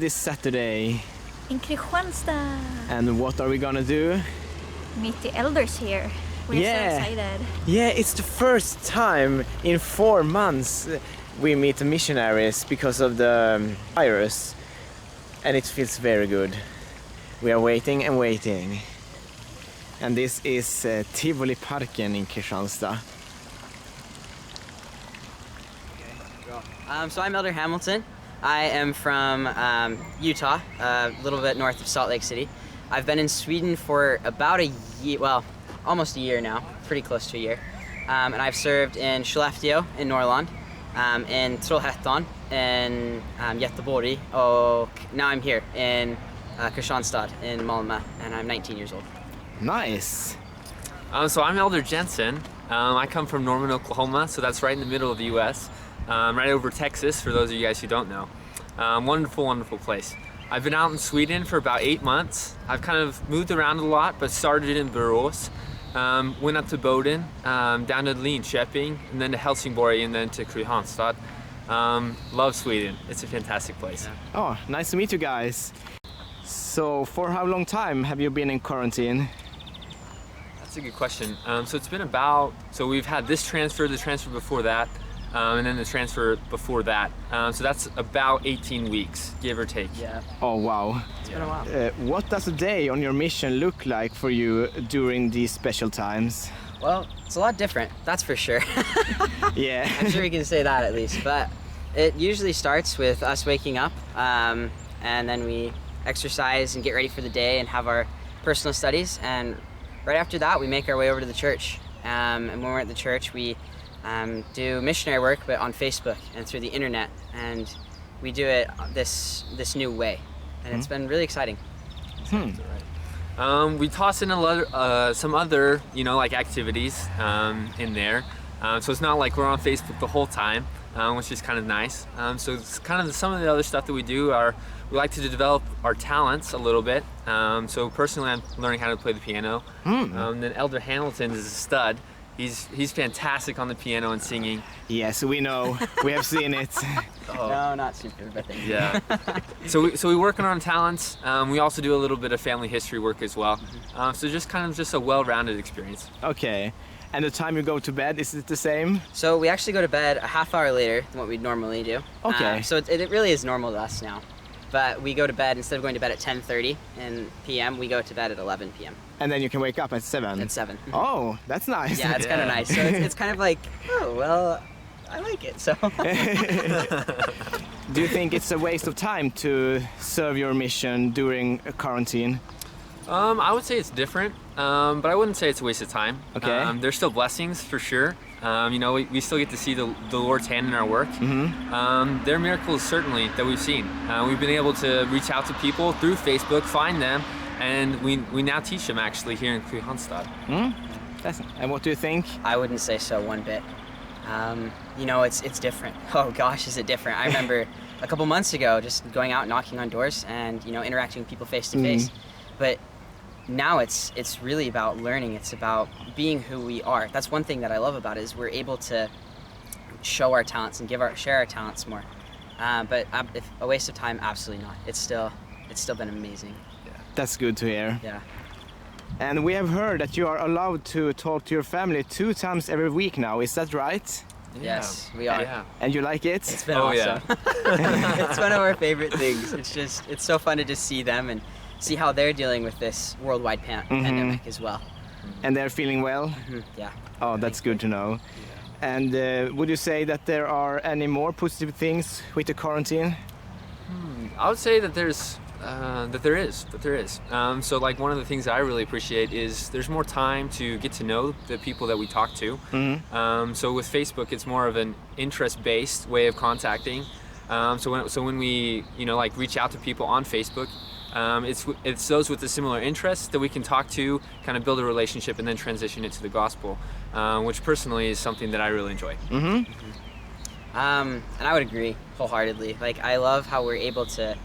this Saturday? In Kristianstad. And what are we gonna do? Meet the elders here. We're so excited. Yeah, it's the first time in 4 months we meet the missionaries because of the virus. And it feels very good. We are waiting and waiting. And this is Tivoliparken in Kristianstad. So I'm Elder Hamilton. I am from Utah, a little bit north of Salt Lake City. I've been in Sweden for about a year, well, almost a year now, pretty close to a year. And I've served in Skellefteå in Norrland, in Trollhättan, in Göteborg, och now I'm here in Kristianstad in Malmö, and I'm 19 years old. Nice. So I'm Elder Jensen. I come from Norman, Oklahoma, so that's right in the middle of the U.S., right over Texas, for those of you guys who don't know. Wonderful, wonderful place. I've been out in Sweden for about 8 months. I've kind of moved around a lot, but started in Borås, went up to Boden, down to Linköping, and then to Helsingborg, and then to Kristianstad. Love Sweden. It's a fantastic place. Yeah. Oh, nice to meet you guys. So, for how long time have you been in quarantine? That's a good question. So it's been about, so we've had this transfer, the transfer before that, and then the transfer before that. So that's about 18 weeks, give or take. Yeah. Oh, wow. It's been a while. What does a day on your mission look like for you during these special times? Well, it's a lot different, that's for sure. Yeah. I'm sure we can say that at least. But it usually starts with us waking up, and then we exercise and get ready for the day and have our personal studies. And right after that, we make our way over to the church. And when we're at the church, we do missionary work, but on Facebook and through the internet. And we do it this new way. And it's been really exciting. We toss in some other, like activities in there. So it's not like we're on Facebook the whole time, which is kind of nice. So it's kind of some of the other stuff that we do are, we like to develop our talents a little bit. So personally, I'm learning how to play the piano. Then Elder Hamilton is a stud. He's fantastic on the piano and singing. Yes, we know. We have seen it. Oh. No, not super, but thank you. Yeah. So we work on our talents. We also do a little bit of family history work as well. So just a well-rounded experience. Okay. And the time you go to bed, is it the same? So we actually go to bed a half hour later than what we'd normally do. Okay. So it really is normal to us now. But we go to bed, instead of going to bed at 10:30 p.m., we go to bed at 11 p.m. And then you can wake up at 7? At 7. Oh, that's nice. Yeah, it's kind of nice. So it's kind of like, oh, well, I like it, so. Do you think it's a waste of time to serve your mission during a quarantine? I would say it's different, but I wouldn't say it's a waste of time. Okay. There's still blessings for sure. We still get to see the Lord's hand in our work. There are miracles certainly that we've seen. We've been able to reach out to people through Facebook, find them, and we now teach them actually here in Kristianstad. And what do you think? I wouldn't say so one bit. It's different. Oh gosh, is it different? I remember a couple months ago just going out knocking on doors and interacting with people face to face. But now it's really about learning. It's about being who we are. That's one thing that I love about it, is we're able to show our talents and share our talents more. But if a waste of time, absolutely not. It's still been amazing. Yeah. That's good to hear. Yeah. And we have heard that you are allowed to talk to your family 2 times every week now. Is that right? Yeah. Yes, we are. Yeah. And you like it? It's been awesome. It's one of our favorite things. It's so fun to just see them and see how they're dealing with this worldwide pandemic as well. And they're feeling well? Yeah. Oh, that's good to know. Yeah. And would you say that there are any more positive things with the quarantine? I would say that there is. So like one of the things that I really appreciate is there's more time to get to know the people that we talk to. So with Facebook, it's more of an interest-based way of contacting. So when we reach out to people on Facebook, it's those with a similar interest that we can talk to, kind of build a relationship, and then transition it to the gospel, which personally is something that I really enjoy. And I would agree wholeheartedly. Like, I love how we're able to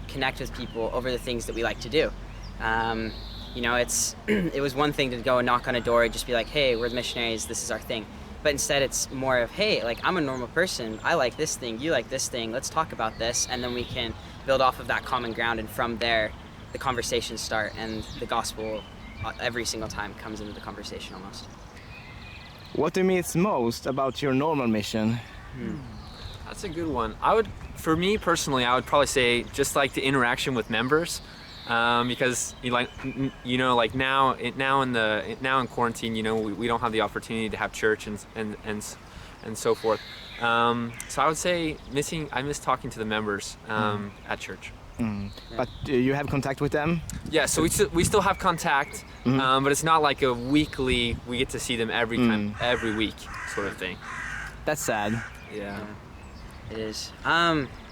connect with people over the things that we like to do. It was one thing to go and knock on a door and just be like, hey, we're the missionaries, this is our thing. but instead it's more of, hey, like I'm a normal person, I like this thing, you like this thing, let's talk about this, and then we can build off of that common ground, and from there the conversations start, and the gospel every single time comes into the conversation almost. What do you miss most about your normal mission? That's a good one. For me personally, I would probably say just like the interaction with members, because like now in quarantine, we don't have the opportunity to have church and so forth. So I would say I miss talking to the members at church. But you have contact with them? Yeah, so we still have contact, but it's not like a weekly. We get to see them every week sort of thing. That's sad. Yeah. It is.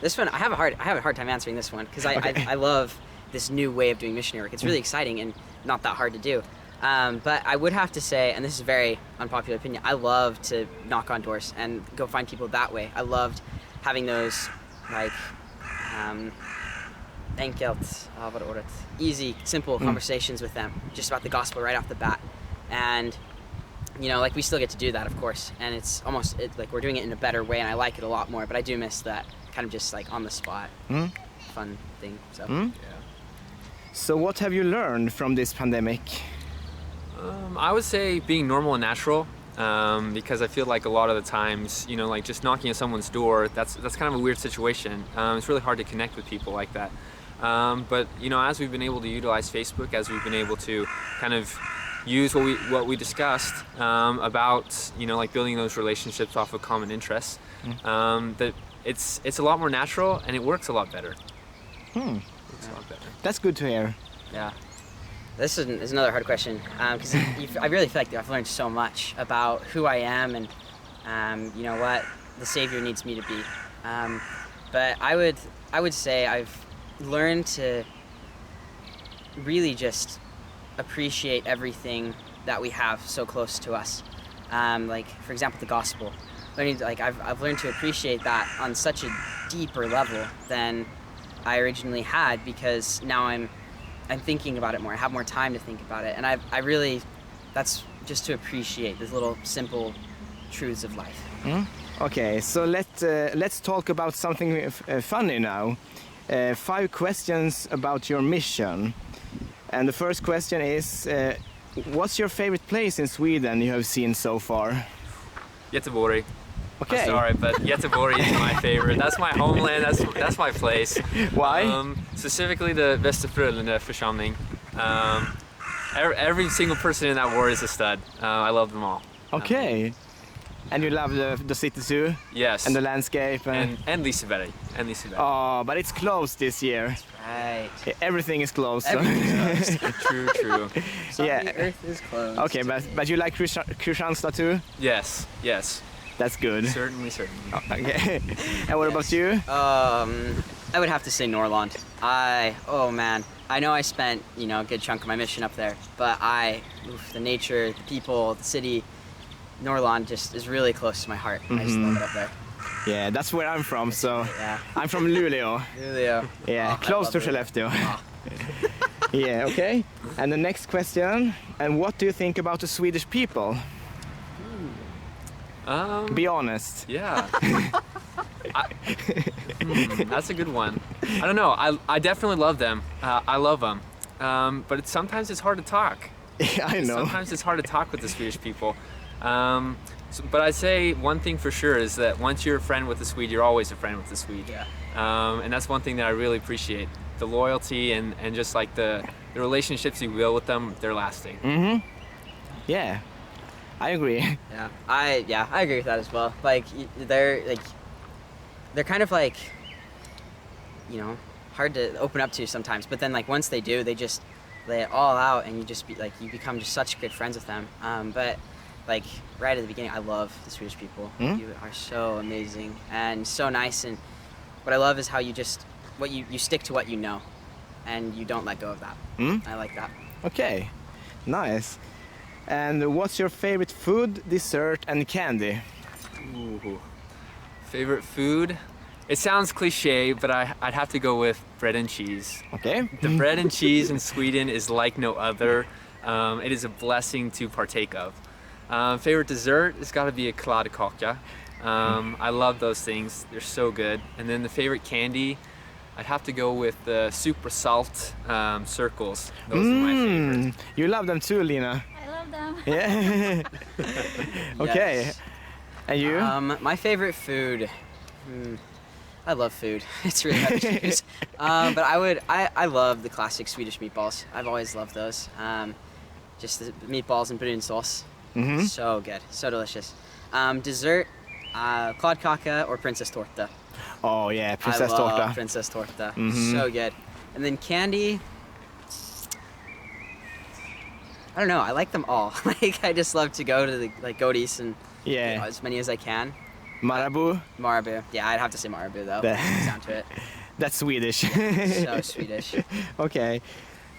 This one I have a hard time answering this one because I love this new way of doing missionary work. It's really exciting and not that hard to do. But I would have to say, and this is a very unpopular opinion, I love to knock on doors and go find people that way. I loved having those like easy, simple conversations with them just about the gospel right off the bat. And like we still get to do that, of course, and it's like we're doing it in a better way, and I like it a lot more, but I do miss that kind of just like on the spot fun thing. So Yeah. So what have you learned from this pandemic? I would say being normal and natural, because I feel like a lot of the times, like just knocking at someone's door, that's kind of a weird situation. It's really hard to connect with people like that. But as we've been able to utilize Facebook, as we've been able to kind of use what we discussed about like building those relationships off of common interests, that it's a lot more natural and it works a lot better. It's a lot better. That's good to hear. yeah, this is another hard question because I really feel like I've learned so much about who I am and what the Savior needs me to be. But I would say I've learned to really just appreciate everything that we have so close to us. Like for example, the gospel. I've learned to appreciate that on such a deeper level than I originally had, because now I'm thinking about it more. I have more time to think about it, and I really, that's just to appreciate these little simple truths of life. Okay, so let's talk about something funny now. 5 questions about your mission. And the first question is, what's your favorite place in Sweden you have seen so far? Göteborg. Okay. I'm sorry, but Göteborg is my favorite. That's my homeland. That's my place. Why? Specifically the Västerfrölunda församling. Every single person in that ward is a stud. I love them all. Okay. And you love the city too? Yes. And the landscape? And Liseberg. Oh, but it's closed this year. Right. Everything is closed. Everything's closed. True. Yeah. The earth is closed. Okay, but you like Kristianstad too? Yes. That's good. Certainly. Okay. And what about you? I would have to say Norrland. Oh man, I know I spent a good chunk of my mission up there, but the nature, the people, the city, Norrland just is really close to my heart. I just love it up there. Yeah, that's where I'm from. So Yeah. I'm from Luleå. Luleå. Yeah, Oh, close I to love it. Skellefteå. Yeah, okay. And the next question. And what do you think about the Swedish people? Be honest. Yeah. That's a good one. I don't know. I definitely love them. I love them. But sometimes it's hard to talk. I know. Sometimes it's hard to talk with the Swedish people. But I'd say one thing for sure is that once you're a friend with a Swede, you're always a friend with a Swede. Yeah. And that's one thing that I really appreciate. The loyalty and just like the relationships you build with them, they're lasting. Yeah, I agree. Yeah. I agree with that as well. Like they're kind of like hard to open up to sometimes, but then like once they do, they just lay it all out, and you become just such good friends with them. But like right at the beginning, I love the Swedish people. You are so amazing and so nice, and what I love is how you stick to what you know, and you don't let go of that. I like that. Okay, nice. And what's your favorite food, dessert, and candy? Ooh. Favorite food? It sounds cliche, but I'd have to go with bread and cheese. Okay. The bread and cheese in Sweden is like no other. It is a blessing to partake of. Favorite dessert has got to be a kladdkaka. I love those things. They're so good. And then the favorite candy, I'd have to go with the super salt circles. Those are my favorite. You love them too, Lina. I love them. Yeah. Okay. Yes. And you? My favorite food. I love food. It's really hard to choose. But I love the classic Swedish meatballs. I've always loved those. Just the meatballs and brun sauce. So good, so delicious. Dessert, kladdkaka or princess torta. Oh yeah, princess I love torta. princess torta. So good. And then candy. I don't know. I like them all. Like I just love to go to the godis and Yeah. as many as I can. Marabou. Marabou. Yeah, I'd have to say Marabou though. Down to it. That's Swedish. So Swedish. Okay.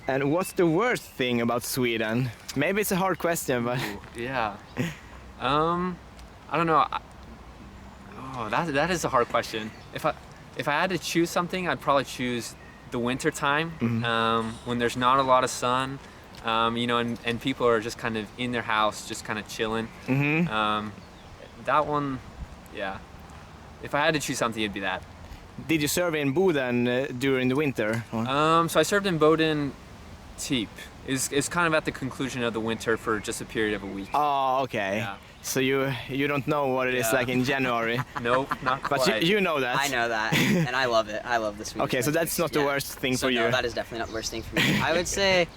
And what's the worst thing about Sweden? Maybe it's a hard question, but Yeah. I don't know. That is a hard question. If I had to choose something, I'd probably choose the winter time, when there's not a lot of sun, and people are just kind of in their house, just kind of chilling. That one, yeah. If I had to choose something, it'd be that. did you serve in Boden during the winter? Or? So I served in Boden Teep. It's kind of at the conclusion of the winter for just a period of a week. Oh, okay. Yeah. So you don't know what it is like in January. Nope, not quite. But you know that. I know that, and I love it. I love the Swedish. Okay, so that's not the worst thing So for you. No, that is definitely not the worst thing for me. I would say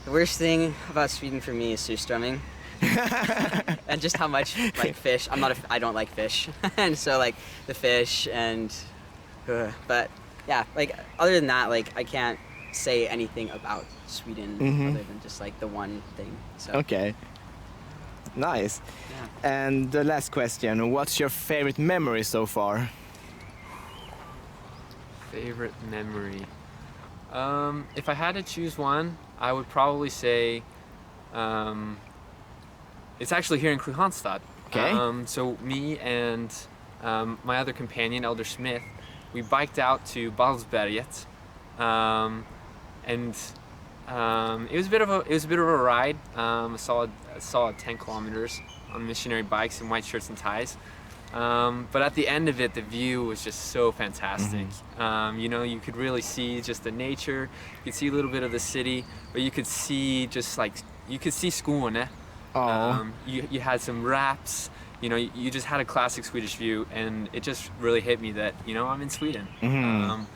the worst thing about Sweden for me is surströmming. And just how much like fish. I don't like fish, and so like the fish and. But yeah, like other than that, like I can't say anything about Sweden other than just like the one thing. So. Okay. Nice. Yeah. And the last question, what's your favorite memory so far? Favorite memory. If I had to choose one, I would probably say it's actually here in Kristianstad. Okay. So me and my other companion, Elder Smith, we biked out to Ballsberget, and it was a bit of a ride, a solid 10 kilometers on Missionary bikes in white shirts and ties. But at the end of it, the view was just so fantastic. You could really see just the nature. You could see a little bit of the city, but you could see Skåne. You had some wraps. You just had a classic Swedish view, and it just really hit me that I'm in Sweden. And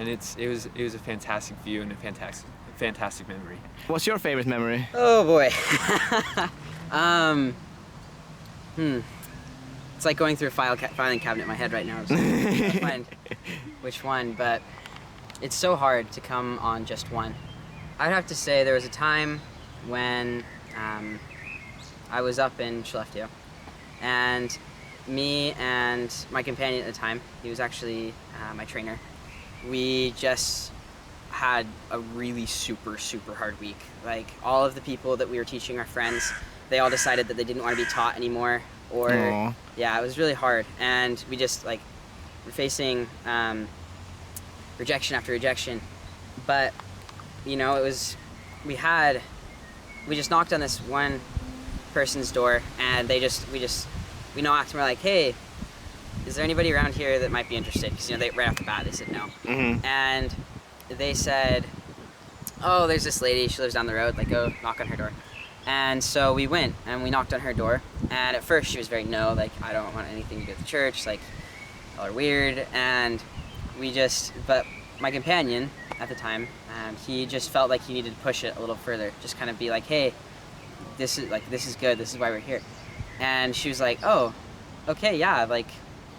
it was a fantastic view and a fantastic memory. What's your favorite memory? Oh boy. It's like going through a filing cabinet in my head right now. So I can't find which one, but it's so hard to come on just one. I'd have to say there was a time when I was up in Skellefteå, and me and my companion at the time, he was actually my trainer, we just had a really super hard week. Like all of the people that we were teaching, our friends, they all decided that they didn't want to be taught anymore, or yeah, it was really hard, and we just like were facing rejection after rejection. But it was we just knocked on this one person's door, and we knocked and we're like, hey, is there anybody around here that might be interested? Because they right off the bat they said no. And they said, oh, there's this lady, she lives down the road, like go knock on her door. And so we went and we knocked on her door, and at first she was very no, like I don't want anything to do with the church, like y'all are weird. And but my companion at the time, he just felt like he needed to push it a little further, just kind of be like, hey, this is good, this is why we're here. And she was like, oh, okay, yeah, like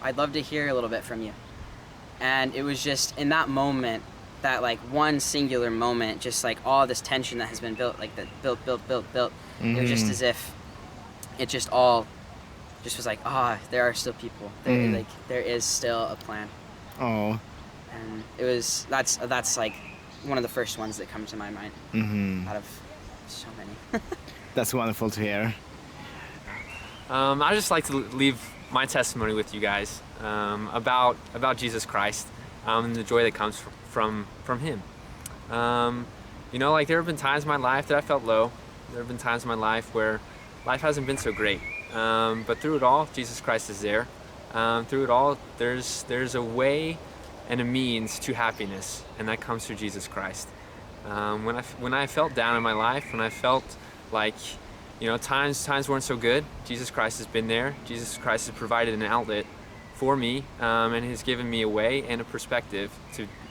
I'd love to hear a little bit from you. And it was just in that moment, that like one singular moment, just like all this tension that has been built, like that built. It was just as if it just all just was like, there are still people. There is still a plan. Oh. And it was that's like one of the first ones that come to my mind out of so many. That's wonderful to hear. I just like to leave my testimony with you guys about Jesus Christ and the joy that comes from Him. Like there have been times in my life that I felt low. There have been times in my life where life hasn't been so great. But through it all, Jesus Christ is there. Through it all, there's a way and a means to happiness, and that comes through Jesus Christ. When I felt down in my life, when I felt like, you know, times weren't so good, Jesus Christ has been there. Jesus Christ has provided an outlet for me, and has given me a way and a perspective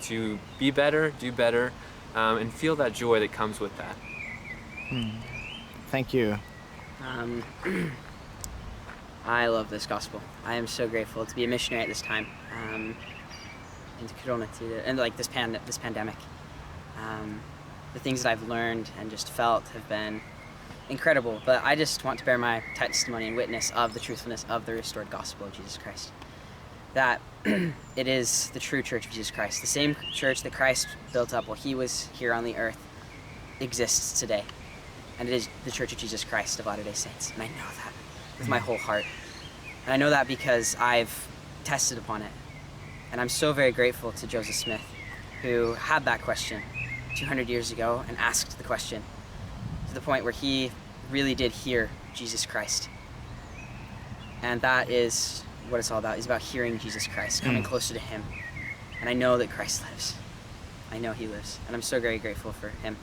to be better, do better, and feel that joy that comes with that. Thank you. I love this gospel. I am so grateful to be a missionary at this time, into Corona, and like this pandemic. The things that I've learned and just felt have been incredible. But I just want to bear my testimony and witness of the truthfulness of the restored gospel of Jesus Christ. That it is the true church of Jesus Christ. The same church that Christ built up while he was here on the earth exists today. And it is the church of Jesus Christ of Latter-day Saints. And I know that with my whole heart. And I know that because I've tested upon it. And I'm so very grateful to Joseph Smith, who had that question 200 years ago and asked the question to the point where he really did hear Jesus Christ. And that is what it's all about. It's about hearing Jesus Christ, coming closer to him. And I know that Christ lives. I know he lives. And I'm so very grateful for him.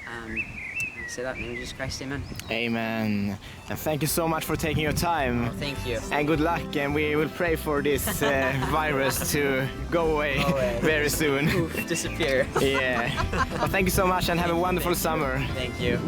I say that in the name of Jesus Christ, amen. Amen. And thank you so much for taking your time. Oh, thank you. And good luck, and we will pray for this virus to go away very soon. Oof, disappear. Yeah. Well, thank you so much, and have a wonderful summer. Thank you.